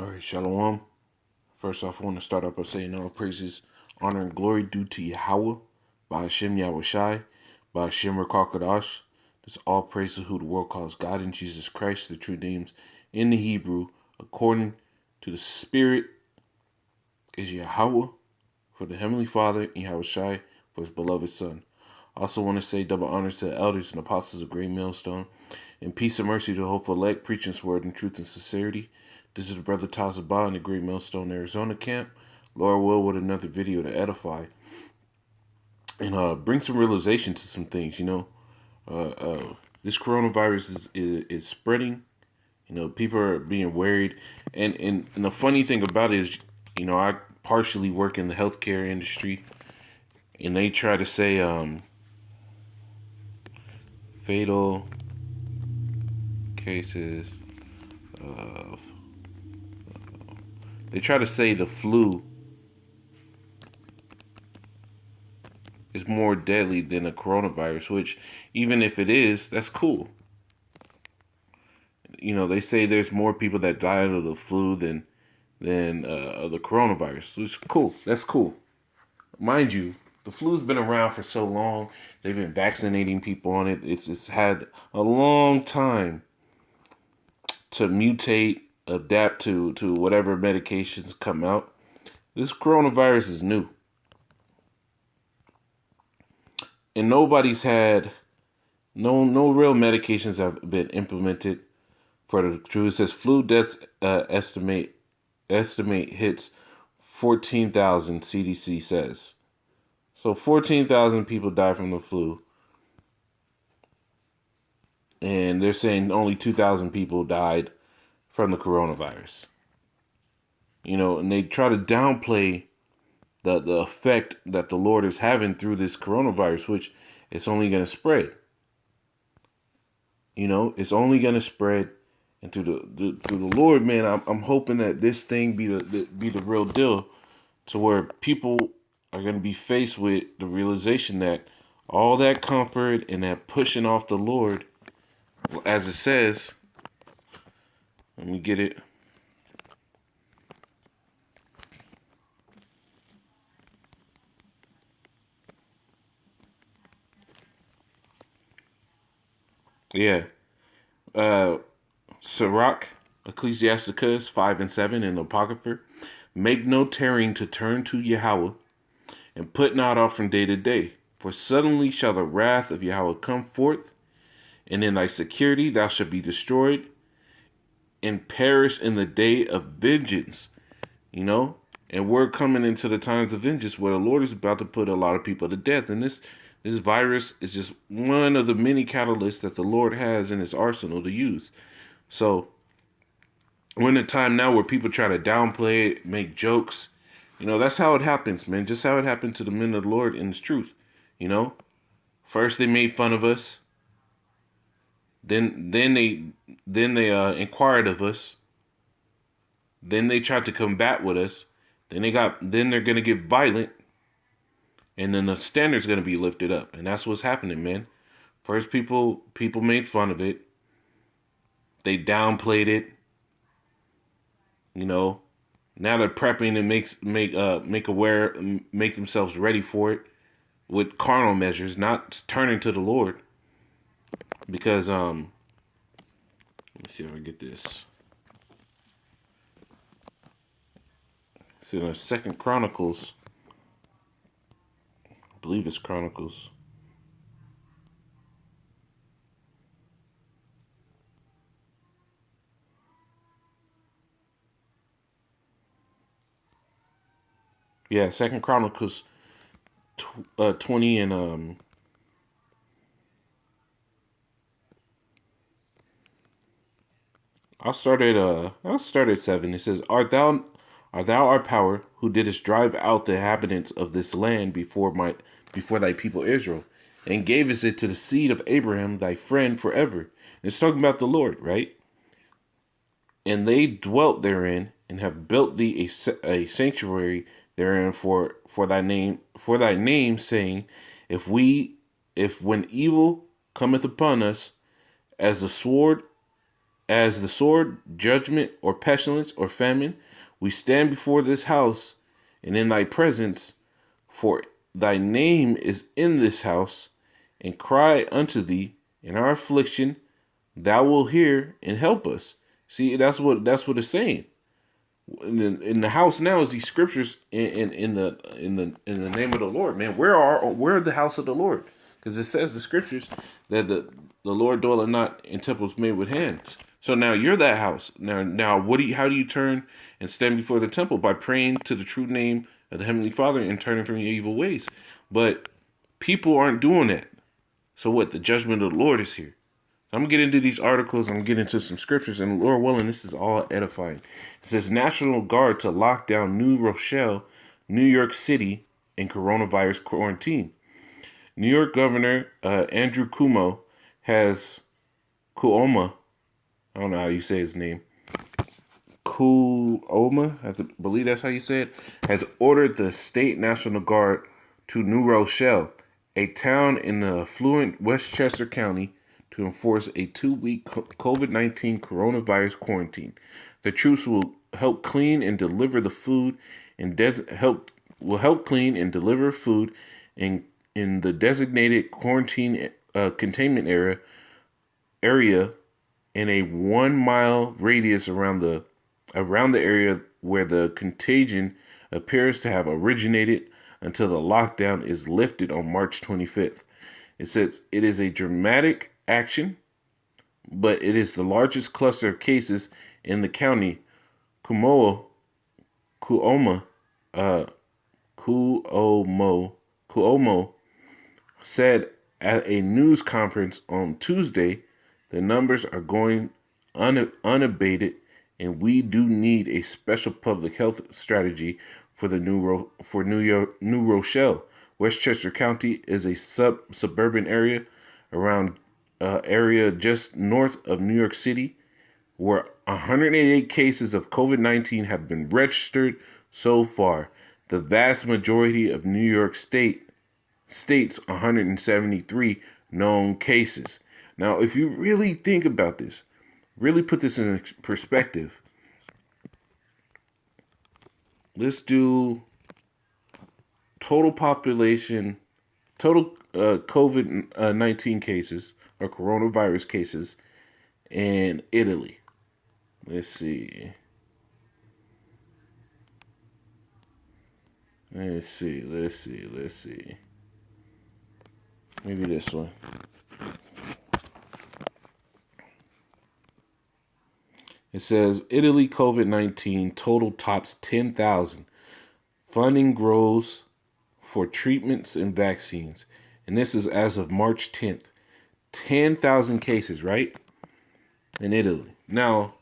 All right, Shalom. First off, I want to start up by saying all praises, honor, and glory due to Yahweh, by Hashem Yahweh Shai, by Hashem Rakakadash. This all praises who the world calls God in Jesus Christ, the true names in the Hebrew, according to the Spirit, is Yahweh for the Heavenly Father, and Yahweh Shai for his beloved Son. I also want to say double honors to the elders and apostles of Great Millstone, and peace and mercy to the hopeful elect, preaching his word in truth and sincerity. This is Brother Tazabah in the Great Millstone, Arizona camp. Lord will with another video to edify and bring some realization to some things. This coronavirus is spreading. People are being worried, and the funny thing about it is, I partially work in the healthcare industry, and they try to say fatal cases of they try to say the flu is more deadly than the coronavirus, which even if it is, that's cool. They say there's more people that died of the flu than the coronavirus. It's cool. That's cool. Mind you, the flu's been around for so long. They've been vaccinating people on it. It's had a long time to mutate, adapt to whatever medications come out. This coronavirus is new. And nobody's had no real medications have been implemented for the truth. It says flu deaths estimate hits 14,000, CDC says. So 14,000 people died from the flu. And they're saying only 2,000 people died from the coronavirus. And they try to downplay the effect that the Lord is having through this coronavirus, which it's only going to spread. It's only going to spread. And through the Lord, man, I'm hoping that this thing be the real deal, to where people are going to be faced with the realization that all that comfort and that pushing off the Lord, as it says, let me get it. Yeah. Sirach, Ecclesiasticus 5 and 7 in the Apocrypha. Make no tearing to turn to Yahweh, and put not off from day to day. For suddenly shall the wrath of Yahweh come forth, and in thy security thou shalt be destroyed, and perish in the day of vengeance. And we're coming into the times of vengeance where the Lord is about to put a lot of people to death. And this virus is just one of the many catalysts that the Lord has in his arsenal to use. So we're in a time now where people try to downplay it, make jokes. That's how it happens, man. Just how it happened to the men of the Lord in its truth. First they made fun of us. Then they inquired of us. Then they tried to combat with us. Then they're gonna get violent, and then the standard's gonna be lifted up, and that's what's happening, man. First, people made fun of it. They downplayed it. Now they're prepping to make themselves ready for it with carnal measures, not turning to the Lord. Because let me see if I get this. It's in the Second Chronicles. I believe it's Chronicles. Yeah, Second Chronicles 20 and I'll start at 7. It says, Art thou our power, who didst drive out the inhabitants of this land before thy people Israel, and gavest it to the seed of Abraham thy friend forever. And it's talking about the Lord, right? And they dwelt therein, and have built thee a sanctuary therein for thy name, saying, if when evil cometh upon us, as the sword as the sword, judgment, or pestilence, or famine, we stand before this house and in thy presence, for thy name is in this house, and cry unto thee in our affliction, thou wilt hear and help us. See, that's what it's saying. In the house now is these scriptures in the name of the Lord, man. Where are the house of the Lord? Because it says the scriptures that the Lord dwelleth not in temples made with hands. So now you're that house. Now how do you turn and stand before the temple? By praying to the true name of the Heavenly Father and turning from your evil ways. But people aren't doing that. So what? The judgment of the Lord is here. I'm going to get into these articles. I'm going to get into some scriptures. And Lord willing, this is all edifying. It says National Guard to lock down New Rochelle, New York City in coronavirus quarantine. New York Governor Andrew Cuomo, I don't know how you say his name, Cuomo, I believe that's how you say it, has ordered the state National Guard to New Rochelle, a town in the affluent Westchester County, to enforce a 2-week COVID-19 coronavirus quarantine. The troops will help clean and deliver the food and help clean and deliver food in the designated quarantine containment area in a 1-mile radius around the area where the contagion appears to have originated until the lockdown is lifted on March 25th. It says it is a dramatic action, but it is the largest cluster of cases in the county. Cuomo, uh, Cuomo said at a news conference on Tuesday, the numbers are going unabated, and we do need a special public health strategy for the New Rochelle. Westchester County is a suburban area area just north of New York City, where 188 cases of COVID-19 have been registered so far. The vast majority of New York state's 173 known cases. Now, if you really think about this, really put this in perspective, let's do total population, total COVID-19 cases or coronavirus cases in Italy. Let's see. Maybe this one. It says Italy COVID-19 total tops 10,000. Funding grows for treatments and vaccines. And this is as of March 10th. 10,000 cases, right? In Italy. Now,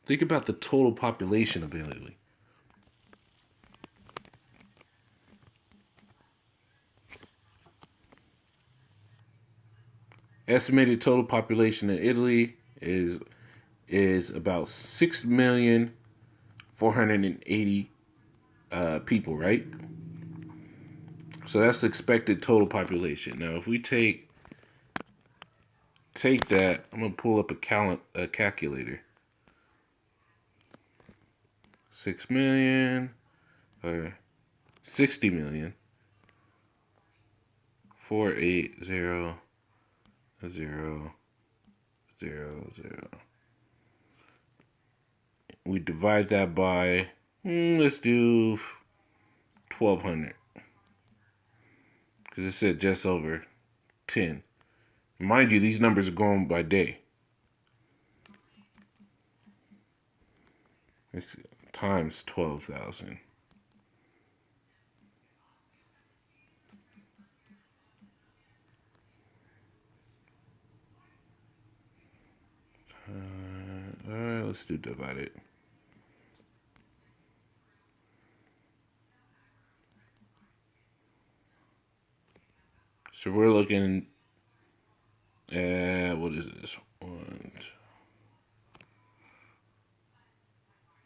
think about the total population of Italy. Estimated total population in Italy is about 6,480,000 people, right? So that's the expected total population. Now, if we take that, I'm gonna pull up a calculator. 6 million or 60 million. 480,000. We divide that by, let's do 1,200. Because it said just over 10. Mind you, these numbers are going by day. It's times 12,000. All right, let's do divided. So we're looking at, what is this?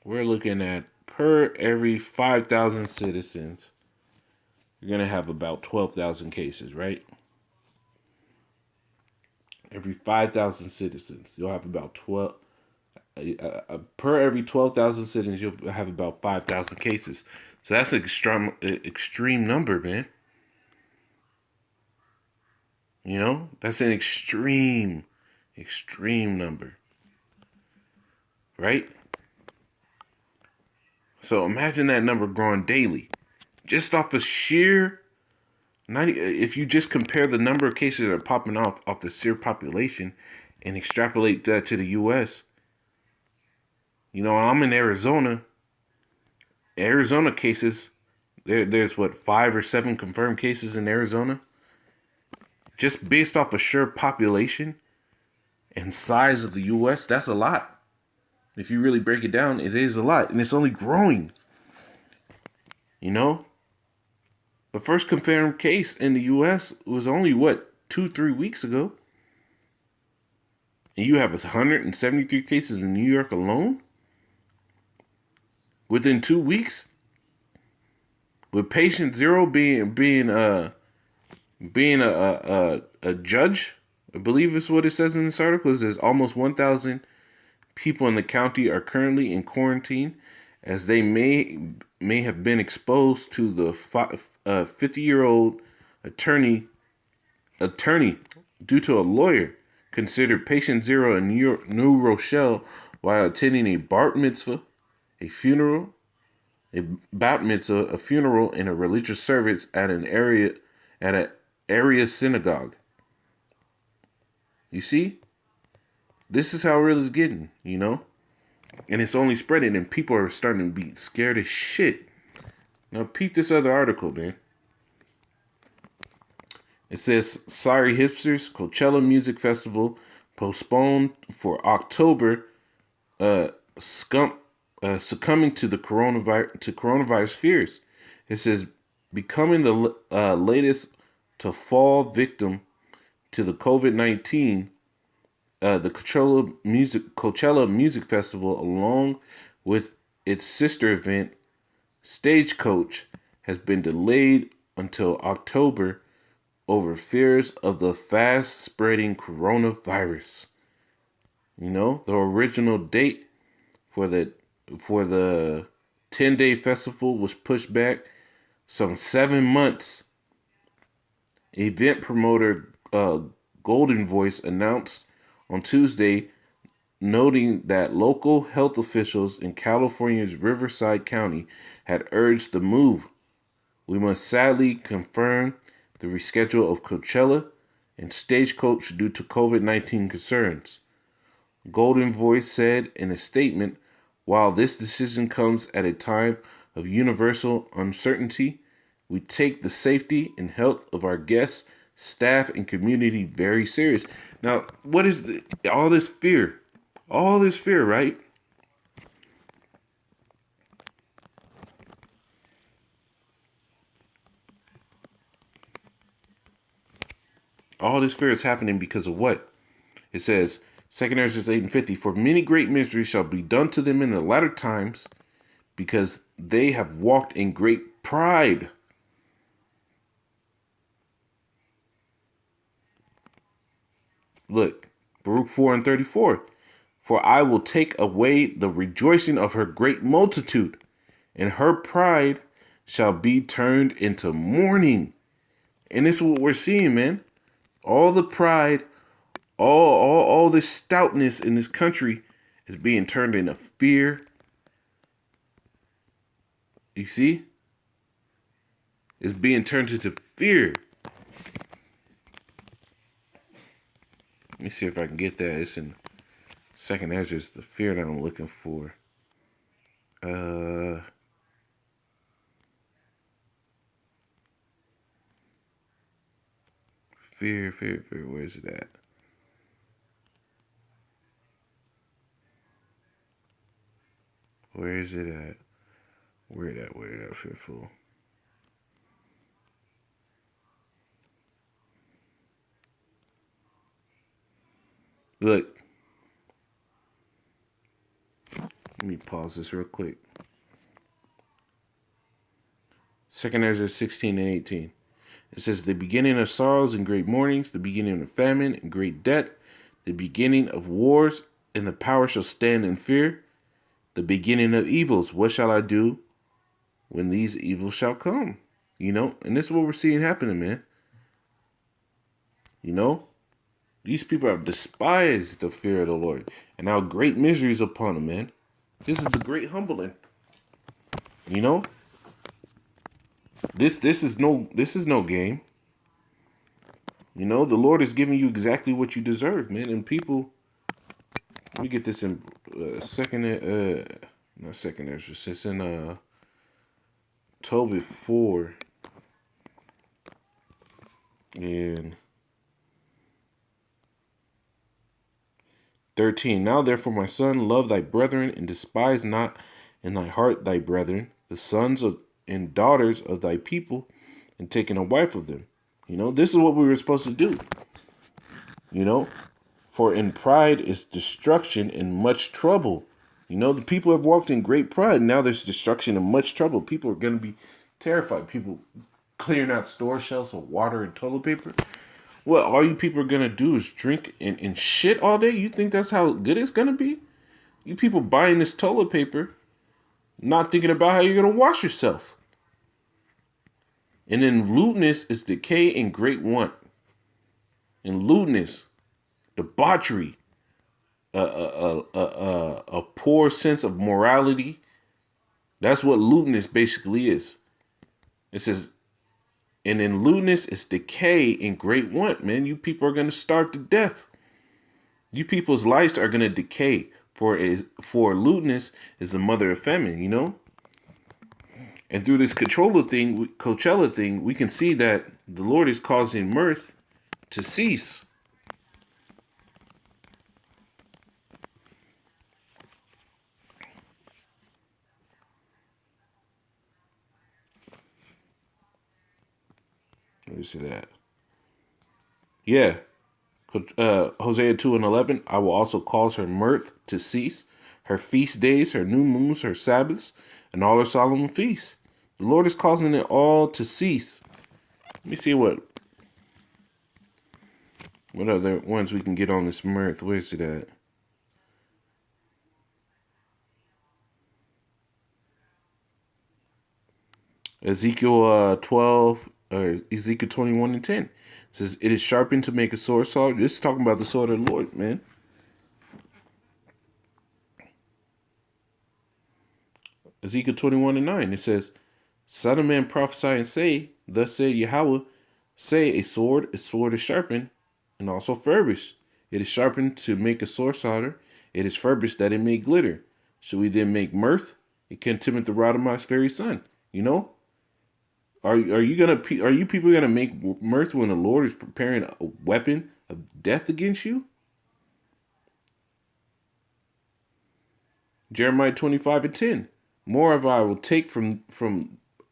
We're looking at per every 5,000 citizens, you're going to have about 12,000 cases, right? Every 5,000 citizens, you'll have about per every 12,000 citizens, you'll have about 5,000 cases. So that's an extreme number, man. You know, that's an extreme number, right? So imagine that number growing daily, just off of sheer 90. If you just compare the number of cases that are popping off the sheer population, and extrapolate that to the U.S. You know, I'm in Arizona. Arizona cases, there's what, 5 or 7 confirmed cases in Arizona, just based off of sheer population and size of the U.S. That's a lot. If you really break it down, it is a lot, and it's only growing. You know, the first confirmed case in the U.S. was only what, 2-3 weeks ago, and you have 173 cases in New York alone within 2 weeks, with patient zero being a judge. I believe is what it says in this article. It says almost 1,000 people in the county are currently in quarantine, as they may have been exposed to the 50-year-old attorney due to a lawyer considered patient zero in New Rochelle while attending a bar mitzvah, a funeral, a bat mitzvah, a funeral, and a religious service at an area synagogue. You see, this is how real it's getting, you know, and it's only spreading, and people are starting to be scared as shit. Now, peep this other article, man. It says, "Sorry hipsters, Coachella Music Festival postponed for October. Uh, Succumbing to the coronavirus fears." It says, becoming the latest to fall victim to the COVID-19, the Coachella Music Festival, along with its sister event, Stagecoach, has been delayed until October over fears of the fast-spreading coronavirus. You know, the original date for the 10-day festival was pushed back some 7 months. Event promoter Golden Voice announced on Tuesday, noting that local health officials in California's Riverside County had urged the move. "We must sadly confirm the reschedule of Coachella and Stagecoach due to COVID-19 concerns," Golden Voice said in a statement. "While this decision comes at a time of universal uncertainty, we take the safety and health of our guests, staff, and community very serious." Now, what is all this fear? All this fear, right? All this fear is happening because of what? It says, 2 Ezra 8:50, "For many great miseries shall be done to them in the latter times, because they have walked in great pride." Look, Baruch 4:34, "For I will take away the rejoicing of her great multitude, and her pride shall be turned into mourning." And this is what we're seeing, man. All the pride, all this stoutness in this country is being turned into fear. You see? It's being turned into fear. Let me see if I can get that. It's in 2 Ezra. It's the fear that I'm looking for. Fear. Where is it at? Where is it at? Where it at, fearful? Look. Let me pause this real quick. 2 Ezra 16 and 18. It says, "The beginning of sorrows and great mournings, the beginning of famine and great debt, the beginning of wars and the power shall stand in fear. The beginning of evils. What shall I do when these evils shall come? And this is what we're seeing happening, man. These people have despised the fear of the Lord, and now great misery is upon them, man. This is the great humbling. You know, this is no game. The Lord is giving you exactly what you deserve, man. And people, let me get this in not second Ezra. It's in Tobit 4 and 13. Now therefore, my son, love thy brethren, and despise not in thy heart thy brethren, the sons of and daughters of thy people, and taking a wife of them. This is what we were supposed to do. For in pride is destruction and much trouble. The people have walked in great pride. Now there's destruction and much trouble. People are going to be terrified. People clearing out store shelves of water and toilet paper. What all you people are going to do is drink and shit all day? You think that's how good it's going to be? You people buying this toilet paper, not thinking about how you're going to wash yourself. And then lewdness is decay and great want. And lewdness, debauchery, a poor sense of morality. That's what lewdness basically is. It says, and in lewdness is decay and great want, man. You people are going to starve to death. You people's lives are going to decay. For lewdness is the mother of famine, And through this Coachella thing, we can see that the Lord is causing mirth to cease. Let me see that. Yeah. Hosea 2 and 11. I will also cause her mirth to cease, her feast days, her new moons, her Sabbaths, and all her solemn feasts. The Lord is causing it all to cease. Let me see what other ones we can get on this mirth. Where's it at? Ezekiel 12 or Ezekiel 21 and 10. It says, it is sharpened to make a sword. This is talking about the sword of the Lord, man. Ezekiel 21 and 9. It says, son of man, prophesy and say, thus said Yahweh, say a sword is sharpened and also furbished. It is sharpened to make a sword solder. It is furbished that it may glitter. Should we then make mirth? It can timid the rod of my very son. Are you people gonna make mirth when the Lord is preparing a weapon of death against you? Jeremiah 25 and 10. Moreover, I will take from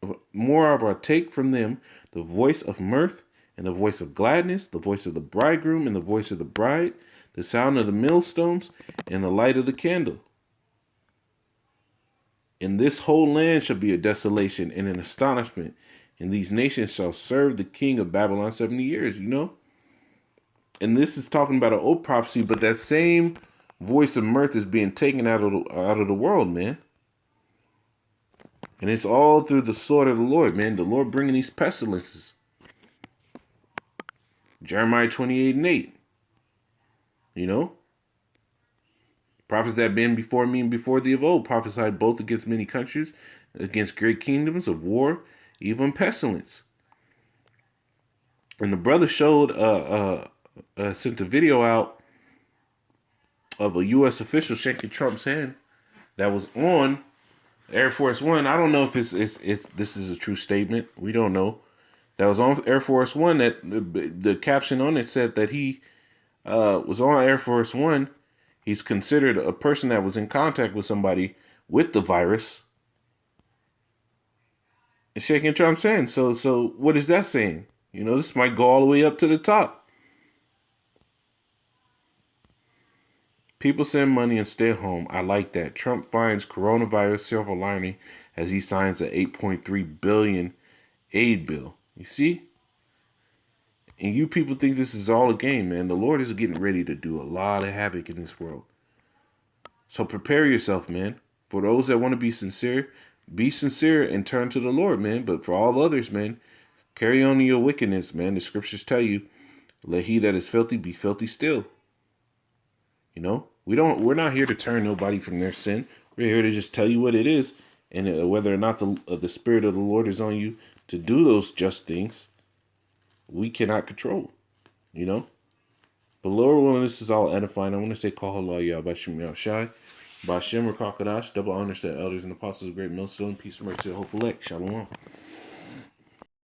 them the voice of mirth and the voice of gladness, the voice of the bridegroom and the voice of the bride, the sound of the millstones and the light of the candle. And this whole land shall be a desolation and an astonishment, and these nations shall serve the king of Babylon 70 years, And this is talking about an old prophecy, but that same voice of mirth is being taken out of the world, man. And it's all through the sword of the Lord, man. The Lord bringing these pestilences. Jeremiah 28 and 8. Prophets that have been before me and before thee of old prophesied both against many countries, against great kingdoms of war, even pestilence. And the brother showed, sent a video out of a U.S. official shaking Trump's hand that was on Air Force One. I don't know if this is a true statement. We don't know. That was on Air Force One. That the caption on it said that he was on Air Force One. He's considered a person that was in contact with somebody with the virus. And shaking Trump's hand. So what is that saying? This might go all the way up to the top. People send money and stay home. I like that. Trump finds coronavirus silver lining as he signs a $8.3 billion aid bill. You see? And you people think this is all a game, man. The Lord is getting ready to do a lot of havoc in this world. So prepare yourself, man. For those that want to be sincere and turn to the Lord, man. But for all others, man, carry on in your wickedness, man. The scriptures tell you, let he that is filthy be filthy still. You know, we're not here to turn nobody from their sin. We're here to just tell you what it is, and whether or not the spirit of the Lord is on you to do those just things, we cannot control. You know, but Lord willing, this is all edifying. I want to say, call Allah Yah Bashim Yah Shai, Bashim Rakakadash, double honors to the elders and apostles of great millstone, peace and mercy to the hopeful elect. Shalom.